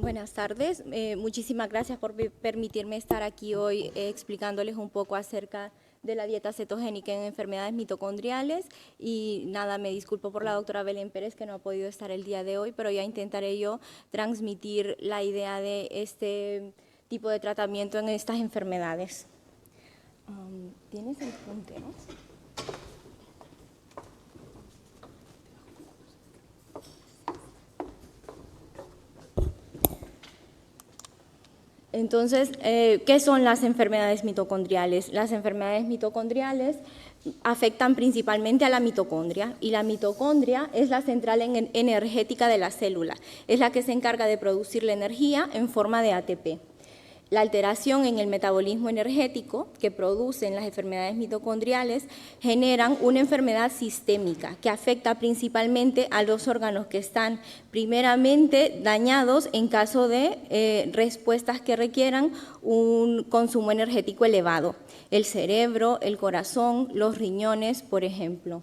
Buenas tardes, muchísimas gracias por permitirme estar aquí hoy explicándoles un poco acerca de la dieta cetogénica en enfermedades mitocondriales y nada, me disculpo por la doctora Belén Pérez que no ha podido estar el día de hoy, pero ya intentaré yo transmitir la idea de este tipo de tratamiento en estas enfermedades. ¿Tienes el puntero? Entonces, ¿qué son las enfermedades mitocondriales? Las enfermedades mitocondriales afectan principalmente a la mitocondria y la mitocondria es la central energética de la célula, es la que se encarga de producir la energía en forma de ATP. La alteración en el metabolismo energético que producen las enfermedades mitocondriales generan una enfermedad sistémica que afecta principalmente a los órganos que están primeramente dañados en caso de respuestas que requieran un consumo energético elevado, el cerebro, el corazón, los riñones, por ejemplo.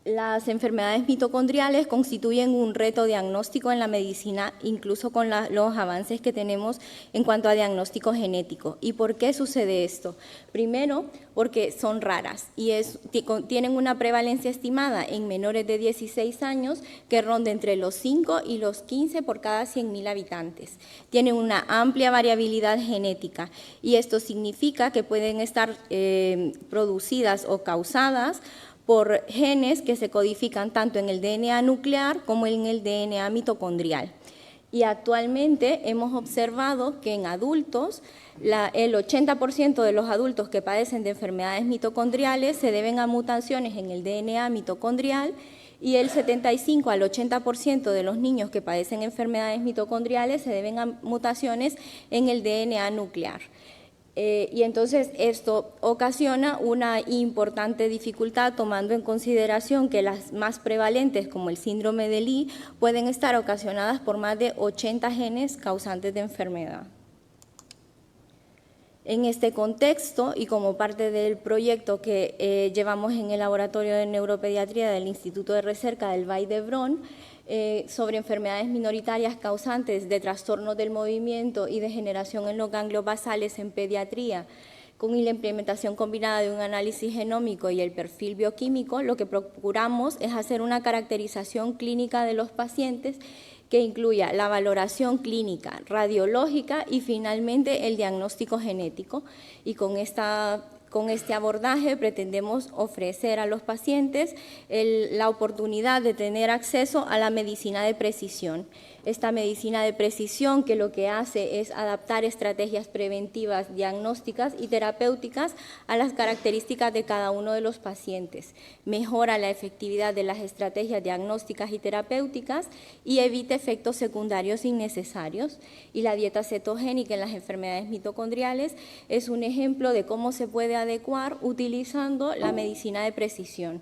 Las enfermedades mitocondriales constituyen un reto diagnóstico en la medicina, incluso con los avances que tenemos en cuanto a diagnóstico genético. ¿Y por qué sucede esto? Primero, porque son raras y tienen una prevalencia estimada en menores de 16 años que ronda entre los 5 y los 15 por cada 100.000 habitantes. Tienen una amplia variabilidad genética y esto significa que pueden estar producidas o causadas por genes que se codifican tanto en el DNA nuclear como en el DNA mitocondrial. Y actualmente hemos observado que en adultos, el 80% de los adultos que padecen de enfermedades mitocondriales se deben a mutaciones en el DNA mitocondrial y el 75 al 80% de los niños que padecen enfermedades mitocondriales se deben a mutaciones en el DNA nuclear. Y entonces esto ocasiona una importante dificultad tomando en consideración que las más prevalentes como el síndrome de Lee pueden estar ocasionadas por más de 80 genes causantes de enfermedad. En este contexto y como parte del proyecto que llevamos en el Laboratorio de Neuropediatría del Instituto de Recerca del Vall d'Hebron, sobre enfermedades minoritarias causantes de trastornos del movimiento y degeneración en los ganglios basales en pediatría, con la implementación combinada de un análisis genómico y el perfil bioquímico, lo que procuramos es hacer una caracterización clínica de los pacientes que incluya la valoración clínica, radiológica y finalmente el diagnóstico genético. Y con este abordaje pretendemos ofrecer a los pacientes la oportunidad de tener acceso a la medicina de precisión. Esta medicina de precisión que lo que hace es adaptar estrategias preventivas, diagnósticas y terapéuticas a las características de cada uno de los pacientes. Mejora la efectividad de las estrategias diagnósticas y terapéuticas y evita efectos secundarios innecesarios. Y la dieta cetogénica en las enfermedades mitocondriales es un ejemplo de cómo se puede adecuar utilizando la medicina de precisión.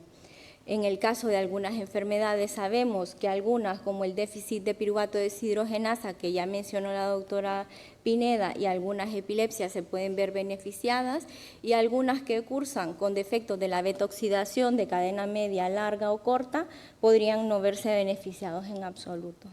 En el caso de algunas enfermedades sabemos que algunas, como el déficit de piruvato deshidrogenasa, que ya mencionó la doctora Pineda, y algunas epilepsias se pueden ver beneficiadas, y algunas que cursan con defectos de la beta-oxidación de cadena media, larga o corta, podrían no verse beneficiados en absoluto.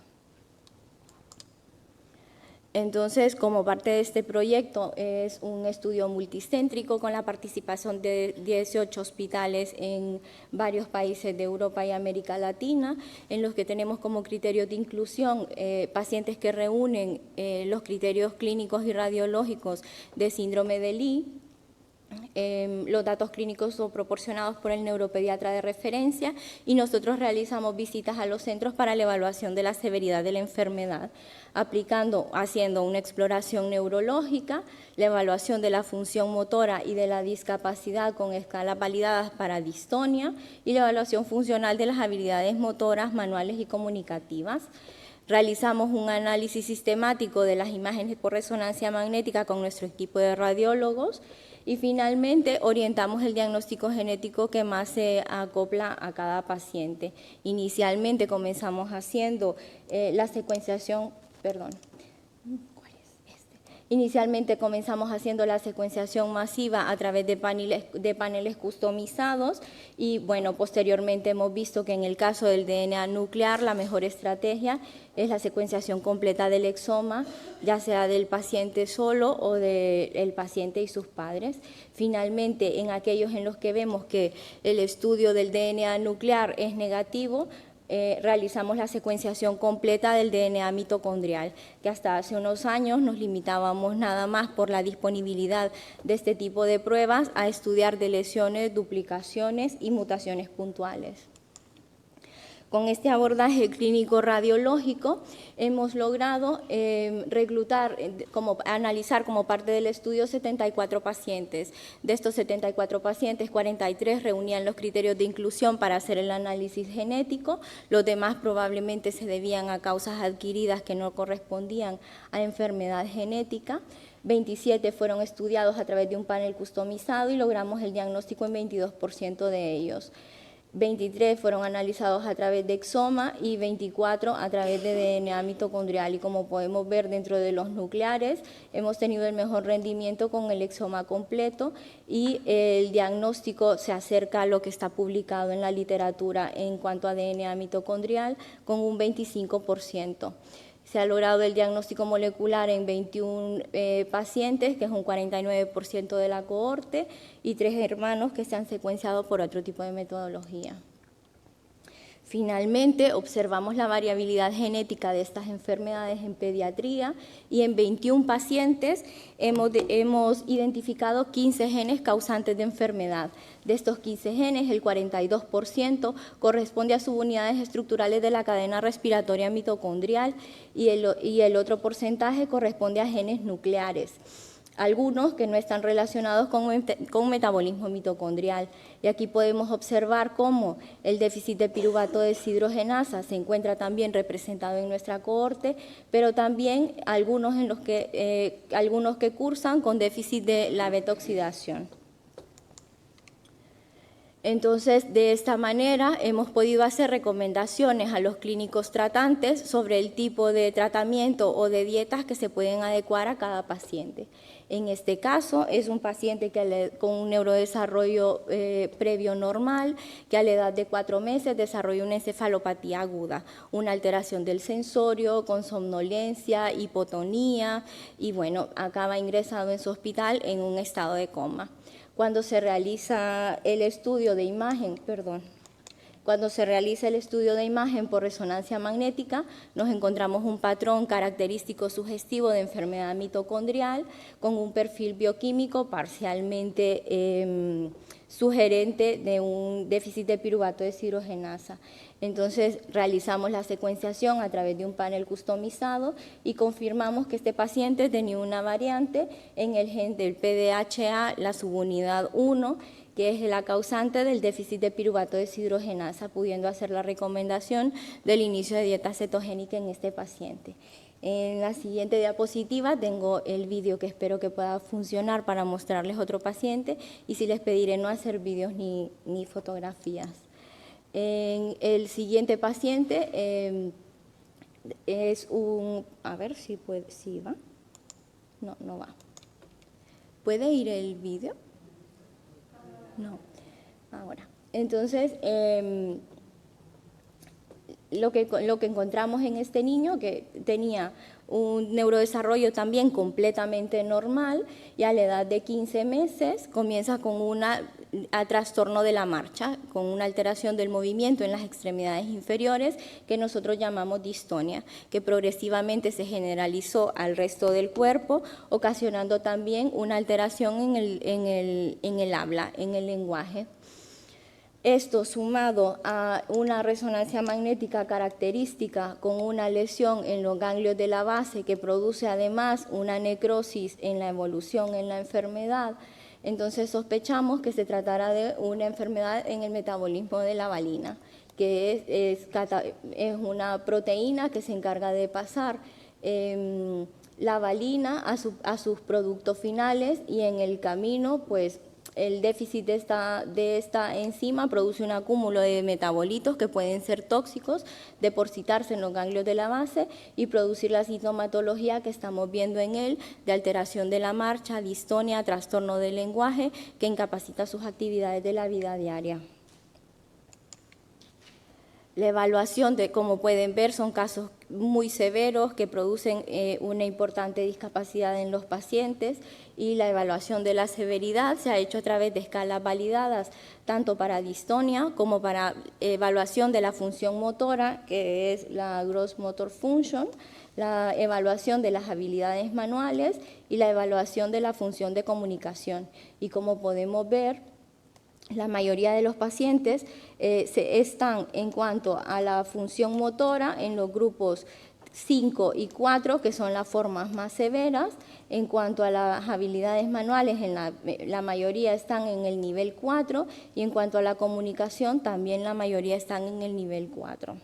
Entonces, como parte de este proyecto, es un estudio multicéntrico con la participación de 18 hospitales en varios países de Europa y América Latina, en los que tenemos como criterio de inclusión pacientes que reúnen los criterios clínicos y radiológicos de síndrome de Lee. Los datos clínicos son proporcionados por el neuropediatra de referencia y nosotros realizamos visitas a los centros para la evaluación de la severidad de la enfermedad, haciendo una exploración neurológica, la evaluación de la función motora y de la discapacidad con escalas validadas para distonia y la evaluación funcional de las habilidades motoras, manuales y comunicativas. Realizamos un análisis sistemático de las imágenes por resonancia magnética con nuestro equipo de radiólogos y finalmente orientamos el diagnóstico genético que más se acopla a cada paciente. Inicialmente comenzamos haciendo la secuenciación, Inicialmente comenzamos haciendo la secuenciación masiva a través de paneles customizados y, bueno, posteriormente hemos visto que en el caso del DNA nuclear la mejor estrategia es la secuenciación completa del exoma, ya sea del paciente solo o del paciente y sus padres. Finalmente, en aquellos en los que vemos que el estudio del DNA nuclear es negativo, realizamos la secuenciación completa del DNA mitocondrial, que hasta hace unos años nos limitábamos nada más por la disponibilidad de este tipo de pruebas a estudiar deleciones, duplicaciones y mutaciones puntuales. Con este abordaje clínico radiológico hemos logrado analizar como parte del estudio 74 pacientes. De estos 74 pacientes, 43 reunían los criterios de inclusión para hacer el análisis genético, los demás probablemente se debían a causas adquiridas que no correspondían a enfermedad genética. 27 fueron estudiados a través de un panel customizado y logramos el diagnóstico en 22% de ellos. 23 fueron analizados a través de exoma y 24 a través de DNA mitocondrial. Y como podemos ver dentro de los nucleares, hemos tenido el mejor rendimiento con el exoma completo y el diagnóstico se acerca a lo que está publicado en la literatura en cuanto a DNA mitocondrial con un 25%. Se ha logrado el diagnóstico molecular en 21 pacientes, que es un 49% de la cohorte, y 3 hermanos que se han secuenciado por otro tipo de metodología. Finalmente, observamos la variabilidad genética de estas enfermedades en pediatría y en 21 pacientes hemos identificado 15 genes causantes de enfermedad. De estos 15 genes, el 42% corresponde a subunidades estructurales de la cadena respiratoria mitocondrial y el otro porcentaje corresponde a genes nucleares. Algunos que no están relacionados con metabolismo mitocondrial. Y aquí podemos observar cómo el déficit de piruvato deshidrogenasa se encuentra también representado en nuestra cohorte, pero también algunos que cursan con déficit de la beta-oxidación. Entonces, de esta manera hemos podido hacer recomendaciones a los clínicos tratantes sobre el tipo de tratamiento o de dietas que se pueden adecuar a cada paciente. En este caso es un paciente con un neurodesarrollo previo normal, que a la edad de 4 meses desarrolla una encefalopatía aguda, una alteración del sensorio con somnolencia, hipotonía y, bueno, acaba ingresado en su hospital en un estado de coma. Cuando se realiza el estudio de imagen, por resonancia magnética, nos encontramos un patrón característico sugestivo de enfermedad mitocondrial con un perfil bioquímico parcialmente sugerente de un déficit de piruvato deshidrogenasa. Entonces, realizamos la secuenciación a través de un panel customizado y confirmamos que este paciente tenía una variante en el gen del PDHA, la subunidad 1, que es la causante del déficit de piruvato deshidrogenasa, pudiendo hacer la recomendación del inicio de dieta cetogénica en este paciente. En la siguiente diapositiva tengo el vídeo que espero que pueda funcionar para mostrarles otro paciente y sí les pediré no hacer vídeos ni fotografías. En el siguiente paciente es un... A ver si va. No va. ¿Puede ir el vídeo? No, ahora. Entonces, lo que encontramos en este niño, que tenía un neurodesarrollo también completamente normal y a la edad de 15 meses comienza con trastorno de la marcha, con una alteración del movimiento en las extremidades inferiores que nosotros llamamos distonia, que progresivamente se generalizó al resto del cuerpo, ocasionando también una alteración en el habla, en el lenguaje. Esto sumado a una resonancia magnética característica con una lesión en los ganglios de la base que produce además una necrosis en la evolución en la enfermedad, entonces sospechamos que se tratará de una enfermedad en el metabolismo de la valina, que es una proteína que se encarga de pasar la valina a sus productos finales y en el camino pues el déficit de esta enzima produce un acúmulo de metabolitos que pueden ser tóxicos, depositarse en los ganglios de la base y producir la sintomatología que estamos viendo en él, de alteración de la marcha, distonia, trastorno del lenguaje, que incapacita sus actividades de la vida diaria. La evaluación, como pueden ver, son casos muy severos que producen una importante discapacidad en los pacientes, y la evaluación de la severidad se ha hecho a través de escalas validadas tanto para distonia como para evaluación de la función motora, que es la Gross Motor Function, la evaluación de las habilidades manuales y la evaluación de la función de comunicación. Y como podemos ver, la mayoría de los pacientes están en cuanto a la función motora en los grupos 5 y 4, que son las formas más severas. En cuanto a las habilidades manuales, la mayoría están en el nivel 4, y en cuanto a la comunicación también la mayoría están en el nivel 4.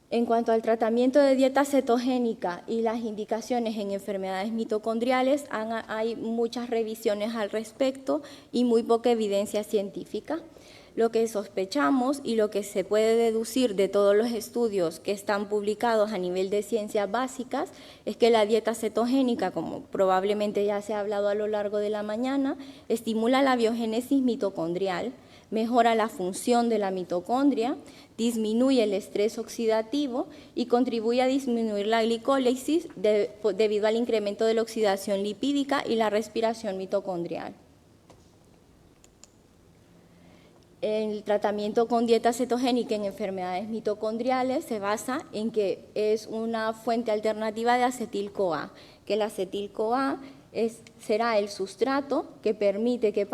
En cuanto al tratamiento de dieta cetogénica y las indicaciones en enfermedades mitocondriales, hay muchas revisiones al respecto y muy poca evidencia científica. Lo que sospechamos y lo que se puede deducir de todos los estudios que están publicados a nivel de ciencias básicas es que la dieta cetogénica, como probablemente ya se ha hablado a lo largo de la mañana, estimula la biogénesis mitocondrial, mejora la función de la mitocondria, disminuye el estrés oxidativo y contribuye a disminuir la glicólisis debido al incremento de la oxidación lipídica y la respiración mitocondrial. El tratamiento con dieta cetogénica en enfermedades mitocondriales se basa en que es una fuente alternativa de acetil-CoA, que el acetil-CoA será el sustrato que permite que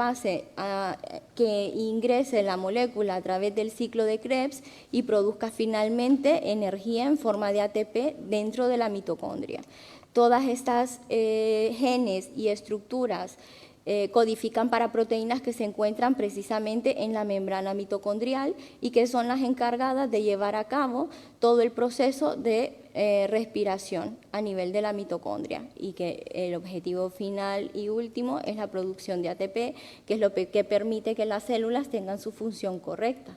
que ingrese la molécula a través del ciclo de Krebs y produzca finalmente energía en forma de ATP dentro de la mitocondria. Todas estas genes y estructuras codifican para proteínas que se encuentran precisamente en la membrana mitocondrial y que son las encargadas de llevar a cabo todo el proceso de respiración a nivel de la mitocondria, y que el objetivo final y último es la producción de ATP, que es lo que permite que las células tengan su función correcta.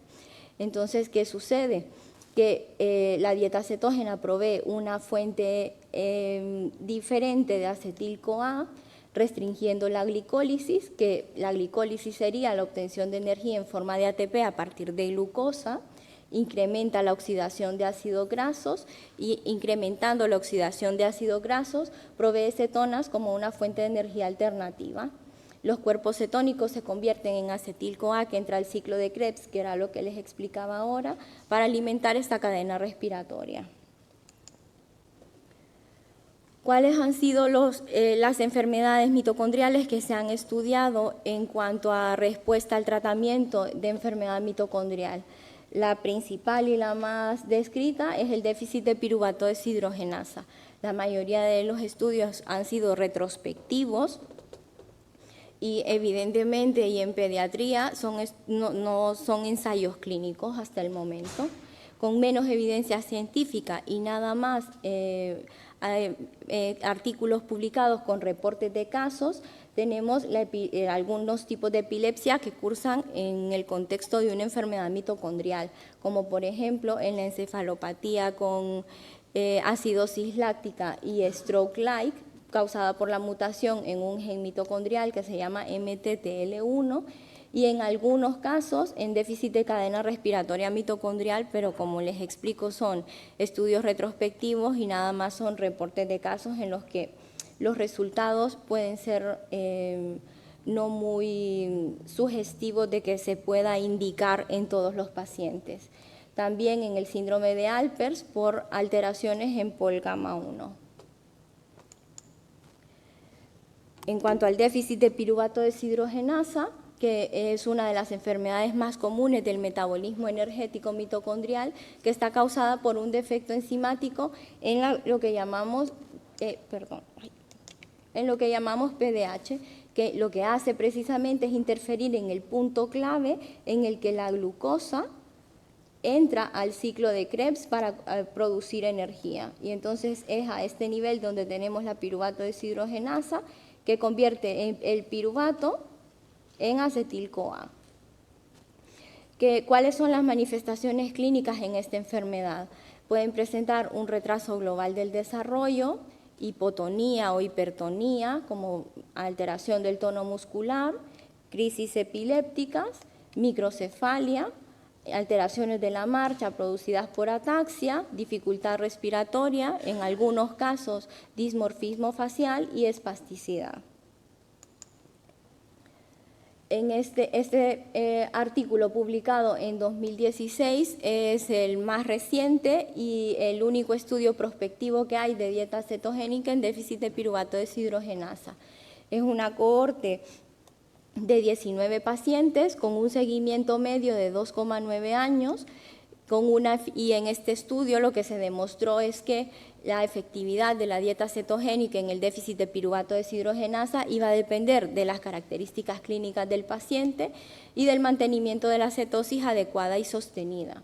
Entonces, ¿qué sucede? Que la dieta cetógena provee una fuente diferente de acetil-CoA, restringiendo la glicólisis, que la glicólisis sería la obtención de energía en forma de ATP a partir de glucosa, incrementa la oxidación de ácidos grasos, y incrementando la oxidación de ácidos grasos provee cetonas como una fuente de energía alternativa. Los cuerpos cetónicos se convierten en acetil-CoA, que entra al ciclo de Krebs, que era lo que les explicaba ahora, para alimentar esta cadena respiratoria. ¿Cuáles han sido las enfermedades mitocondriales que se han estudiado en cuanto a respuesta al tratamiento de enfermedad mitocondrial? La principal y la más descrita es el déficit de piruvato deshidrogenasa. La mayoría de los estudios han sido retrospectivos y evidentemente, y en pediatría, no son ensayos clínicos hasta el momento. Con menos evidencia científica y nada más artículos publicados con reportes de casos, tenemos algunos tipos de epilepsia que cursan en el contexto de una enfermedad mitocondrial, como por ejemplo en la encefalopatía con acidosis láctica y stroke-like, causada por la mutación en un gen mitocondrial que se llama MTTL1, y en algunos casos en déficit de cadena respiratoria mitocondrial, pero como les explico son estudios retrospectivos y nada más son reportes de casos en los que los resultados pueden ser no muy sugestivos de que se pueda indicar en todos los pacientes. También en el síndrome de Alpers por alteraciones en POL-gamma1. En cuanto al déficit de piruvato deshidrogenasa, que es una de las enfermedades más comunes del metabolismo energético mitocondrial, que está causada por un defecto enzimático en lo que llamamos PDH, que lo que hace precisamente es interferir en el punto clave en el que la glucosa entra al ciclo de Krebs para producir energía. Y entonces es a este nivel donde tenemos la piruvato deshidrogenasa que convierte el piruvato en acetil-CoA. ¿Cuáles son las manifestaciones clínicas en esta enfermedad? Pueden presentar un retraso global del desarrollo, hipotonía o hipertonía, como alteración del tono muscular, crisis epilépticas, microcefalia, alteraciones de la marcha producidas por ataxia, dificultad respiratoria, en algunos casos dismorfismo facial y espasticidad. En este artículo publicado en 2016 es el más reciente y el único estudio prospectivo que hay de dieta cetogénica en déficit de piruvato deshidrogenasa. Es una cohorte de 19 pacientes con un seguimiento medio de 2,9 años y en este estudio lo que se demostró es que la efectividad de la dieta cetogénica en el déficit de piruvato deshidrogenasa iba a depender de las características clínicas del paciente y del mantenimiento de la cetosis adecuada y sostenida.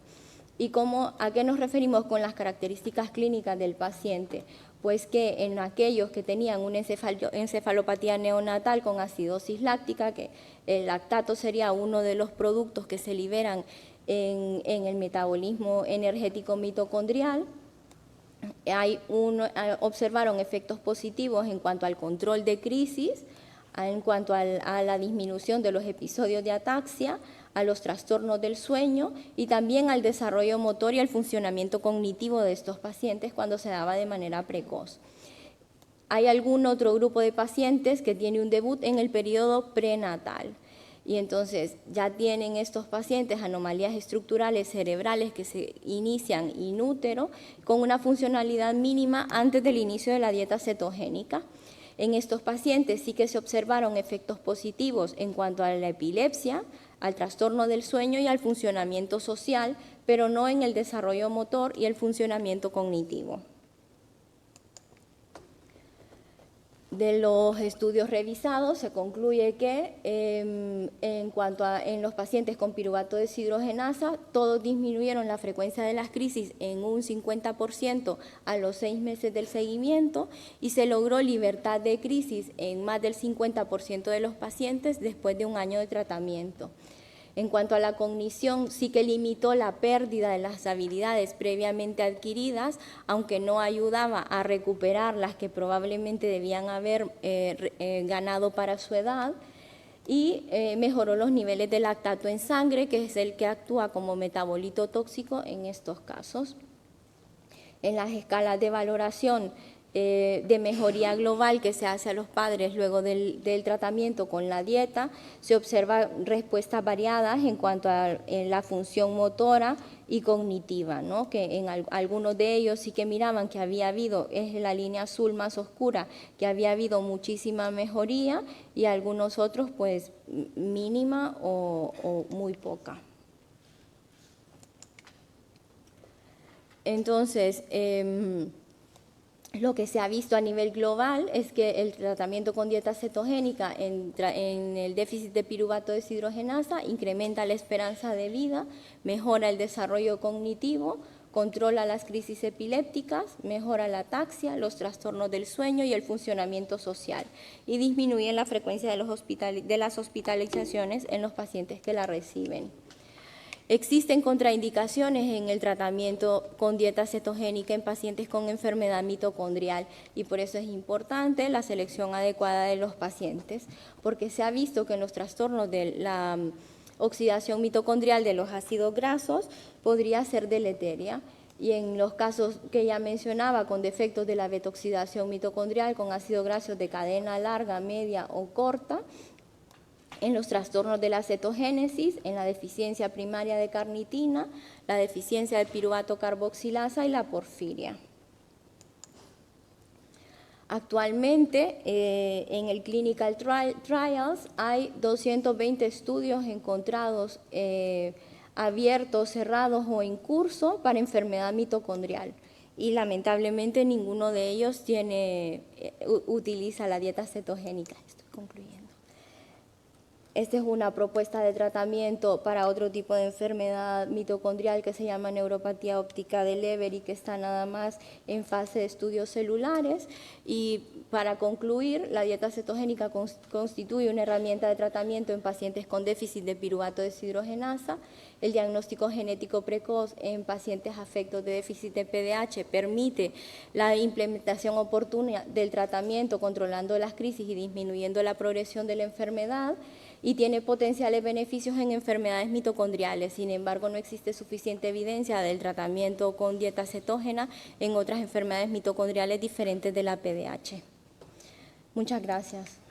¿Y a qué nos referimos con las características clínicas del paciente? Pues que en aquellos que tenían una encefalopatía neonatal con acidosis láctica, que el lactato sería uno de los productos que se liberan en el metabolismo energético mitocondrial, observaron efectos positivos en cuanto al control de crisis, en cuanto a la disminución de los episodios de ataxia, a los trastornos del sueño y también al desarrollo motor y al funcionamiento cognitivo de estos pacientes cuando se daba de manera precoz. Hay algún otro grupo de pacientes que tiene un debut en el periodo prenatal. Y entonces ya tienen estos pacientes anomalías estructurales cerebrales que se inician in útero con una funcionalidad mínima antes del inicio de la dieta cetogénica. En estos pacientes sí que se observaron efectos positivos en cuanto a la epilepsia, al trastorno del sueño y al funcionamiento social, pero no en el desarrollo motor y el funcionamiento cognitivo. De los estudios revisados se concluye que en los pacientes con piruvato deshidrogenasa, todos disminuyeron la frecuencia de las crisis en un 50% a los 6 meses del seguimiento y se logró libertad de crisis en más del 50% de los pacientes después de un año de tratamiento. En cuanto a la cognición, sí que limitó la pérdida de las habilidades previamente adquiridas, aunque no ayudaba a recuperar las que probablemente debían haber ganado para su edad, y mejoró los niveles de lactato en sangre, que es el que actúa como metabolito tóxico en estos casos. En las escalas de valoración de mejoría global que se hace a los padres luego del tratamiento con la dieta, se observan respuestas variadas en cuanto a la función motora y cognitiva, ¿no? Que en algunos de ellos sí que miraban que había habido, es la línea azul más oscura, que había habido muchísima mejoría y algunos otros pues mínima o muy poca. Entonces, lo que se ha visto a nivel global es que el tratamiento con dieta cetogénica en el déficit de piruvato deshidrogenasa incrementa la esperanza de vida, mejora el desarrollo cognitivo, controla las crisis epilépticas, mejora la ataxia, los trastornos del sueño y el funcionamiento social y disminuye la frecuencia de las hospitalizaciones en los pacientes que la reciben. Existen contraindicaciones en el tratamiento con dieta cetogénica en pacientes con enfermedad mitocondrial y por eso es importante la selección adecuada de los pacientes, porque se ha visto que en los trastornos de la oxidación mitocondrial de los ácidos grasos podría ser deleteria. Y en los casos que ya mencionaba, con defectos de la beta-oxidación mitocondrial con ácidos grasos de cadena larga, media o corta, en los trastornos de la cetogénesis, en la deficiencia primaria de carnitina, la deficiencia de piruvato carboxilasa y la porfiria. Actualmente, en el Clinical Trials hay 220 estudios encontrados abiertos, cerrados o en curso para enfermedad mitocondrial. Y lamentablemente ninguno de ellos utiliza la dieta cetogénica. Estoy concluyendo. Esta es una propuesta de tratamiento para otro tipo de enfermedad mitocondrial que se llama neuropatía óptica de Leber y que está nada más en fase de estudios celulares. Y para concluir, la dieta cetogénica constituye una herramienta de tratamiento en pacientes con déficit de piruvato deshidrogenasa. El diagnóstico genético precoz en pacientes afectos de déficit de PDH permite la implementación oportuna del tratamiento controlando las crisis y disminuyendo la progresión de la enfermedad, y tiene potenciales beneficios en enfermedades mitocondriales. Sin embargo, no existe suficiente evidencia del tratamiento con dieta cetógena en otras enfermedades mitocondriales diferentes de la PDH. Muchas gracias.